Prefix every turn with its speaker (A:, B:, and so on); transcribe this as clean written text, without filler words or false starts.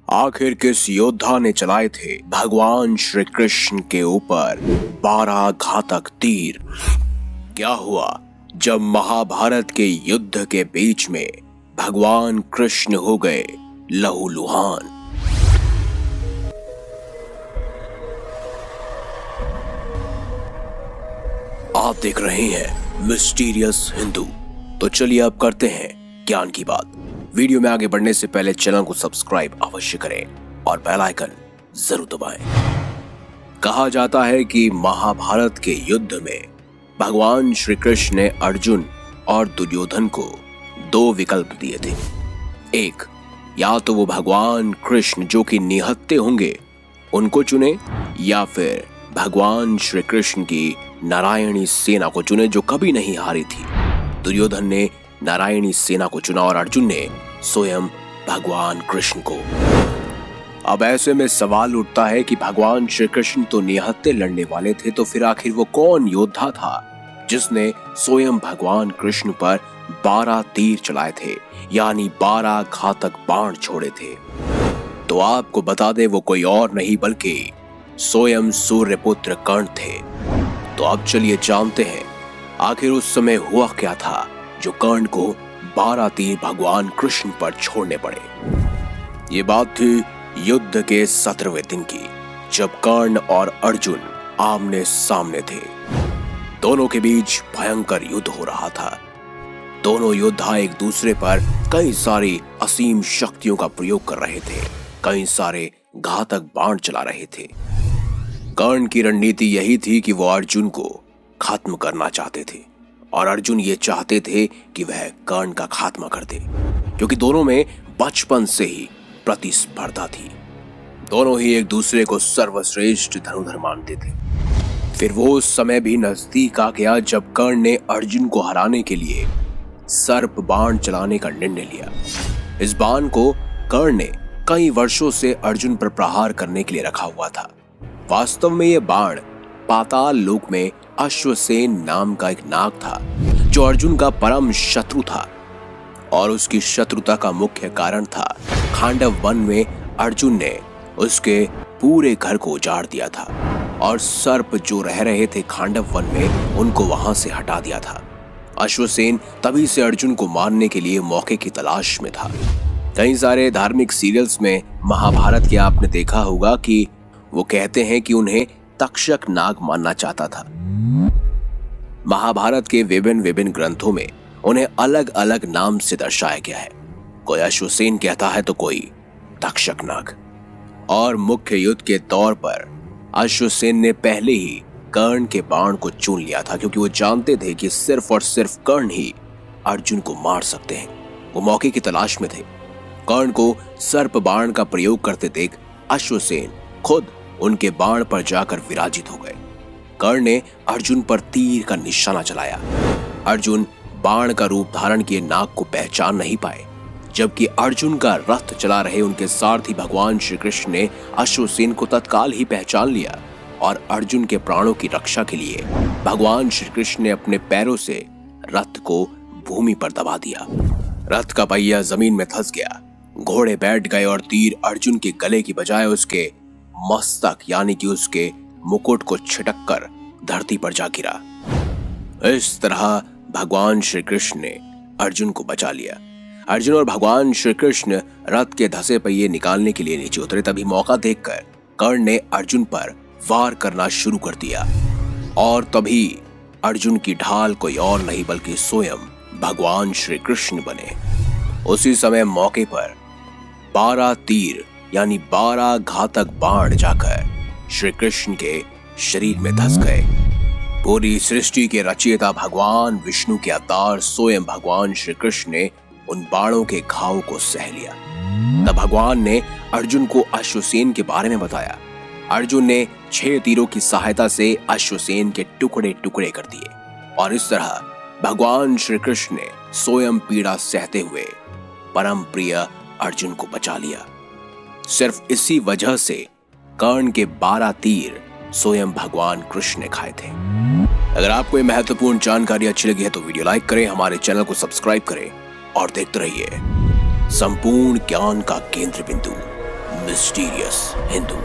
A: आखिर किस योद्धा ने चलाए थे भगवान श्री कृष्ण के ऊपर 12 घातक तीर? क्या हुआ जब महाभारत के युद्ध के बीच में भगवान कृष्ण हो गए लहूलुहान? आप देख रहे हैं मिस्टीरियस हिंदू। तो चलिए अब करते हैं ज्ञान की बात। वीडियो में आगे बढ़ने से पहले चैनल को सब्सक्राइब अवश्य करें और बेल आइकन जरूर दबाएं। कहा जाता है कि महाभारत के युद्ध में भगवान श्री कृष्ण ने अर्जुन और दुर्योधन को 2 विकल्प दिए थे। एक, या तो वो भगवान कृष्ण जो कि निहत्थे होंगे उनको चुने, या फिर भगवान श्री कृष्ण की नारायणी सेना को चुने जो कभी नहीं हारी थी। दुर्योधन ने नारायणी सेना को चुना और अर्जुन ने स्वयं भगवान कृष्ण को। अब ऐसे में सवाल उठता है कि भगवान श्री कृष्ण तो निहत्थे लड़ने वाले थे, तो फिर आखिर वो कौन योद्धा था जिसने स्वयं भगवान कृष्ण पर 12 तीर चलाए थे, यानी 12 घातक बाण छोड़े थे? तो आपको बता दे वो कोई और नहीं बल्कि स्वयं सूर्यपुत्र कर्ण थे। तो अब चलिए जानते हैं आखिर उस समय हुआ क्या था जो कर्ण को 12 तीर भगवान कृष्ण पर छोड़ने पड़े। ये बात थी युद्ध के 17वें दिन की, जब कर्ण और अर्जुन आमने सामने थे। दोनों के बीच भयंकर युद्ध हो रहा था। दोनों योद्धा एक दूसरे पर कई सारी असीम शक्तियों का प्रयोग कर रहे थे, कई सारे घातक बाण चला रहे थे। कर्ण की रणनीति यही थी कि वो अर्जुन को खत्म करना चाहते थे और अर्जुन ये चाहते थे कि वह कर्ण का खात्मा कर दे, क्योंकि दोनों में बचपन से ही प्रतिस्पर्धा थी। दोनों ही एक दूसरे को सर्वश्रेष्ठ धनुधर मानते थे। फिर वो उस समय भी नजदीक आ गया जब कर्ण ने अर्जुन को हराने के लिए सर्प बाण चलाने का निर्णय लिया। इस बाण को कर्ण ने कई वर्षों से अर्जुन पर प्रहार करने के लिए रखा हुआ था। वास्तव में यह बाण पाताल लोक में अश्वसेन नाम का एक नाग था जो अर्जुन का परम शत्रु था, और उसकी शत्रुता का मुख्य कारण था खांडव वन में अर्जुन ने उसके पूरे घर को उजाड़ दिया था और सर्प जो रह रहे थे खांडव वन में उनको वहां से हटा दिया था। अश्वसेन तभी से अर्जुन को मारने के लिए मौके की तलाश में था। कई सारे धार्मिक सीरियल्स में महाभारत के आपने देखा होगा कि वो कहते हैं कि उन्हें तक्षक नाग मानना चाहता था। महाभारत के विभिन्न ग्रंथों में उन्हें अलग अलग नाम से दर्शाया गया है। कोई अश्वसेन कहता है तो कोई तक्षक नाग। और मुख्य युद्ध के तौर पर अश्वसेन ने पहले ही कर्ण के बाण को चुन लिया था, क्योंकि वो जानते थे कि सिर्फ और सिर्फ कर्ण ही अर्जुन को मार सकते हैं। वो मौके की तलाश में थे। कर्ण को सर्प बाण का प्रयोग करते देख अश्वसेन खुद उनके बाण पर जाकर विराजित हो गए। कर्ण ने अर्जुन पर तीर का निशाना चलाया। अर्जुन बाण का रूप धारण किए नाग को पहचान नहीं पाए, जबकि अर्जुन का रथ चला रहे उनके सारथी भगवान श्री कृष्ण ने अश्वसेन को तत्काल ही पहचान लिया और अर्जुन के प्राणों की रक्षा के लिए भगवान श्री कृष्ण ने अपने पैरों से रथ को भूमि पर दबा दिया। रथ का पहिया जमीन में धंस गया। घोड़े बैठ गए और तीर अर्जुन के गले की बजाय उसके मस्तक यानी कि उसके मुकुट को छिटककर धरती पर जा गिरा। इस तरह भगवान श्री कृष्ण ने अर्जुन को बचा लिया। अर्जुन और भगवान श्री कृष्ण रथ के धंसे पहिए निकालने के लिए नीचे उतरे। तभी मौका देखकर कर्ण ने अर्जुन पर वार करना शुरू कर दिया, और तभी अर्जुन की ढाल कोई और नहीं बल्कि स्वयं भगवान श्री कृष्ण बने। उसी समय मौके पर 12 तीर यानी 12 घातक बाण जाकर श्री कृष्ण के शरीर में धंस गए। पूरी सृष्टि के रचयिता भगवान विष्णु के अवतार स्वयं भगवान श्री कृष्ण ने उन बाणों के घाव को सह लिया। तब भगवान ने अर्जुन को अश्वसेन के बारे में बताया। अर्जुन ने 6 तीरों की सहायता से अश्वसेन के टुकड़े टुकड़े कर दिए, और इस तरह भगवान श्री कृष्ण ने स्वयं पीड़ा सहते हुए परम प्रिय अर्जुन को बचा लिया। सिर्फ इसी वजह से कर्ण के 12 तीर स्वयं भगवान कृष्ण ने खाए थे। अगर आपको ये महत्वपूर्ण जानकारी अच्छी लगी है तो वीडियो लाइक करें, हमारे चैनल को सब्सक्राइब करें और देखते रहिए संपूर्ण ज्ञान का केंद्र बिंदु मिस्टीरियस हिंदू।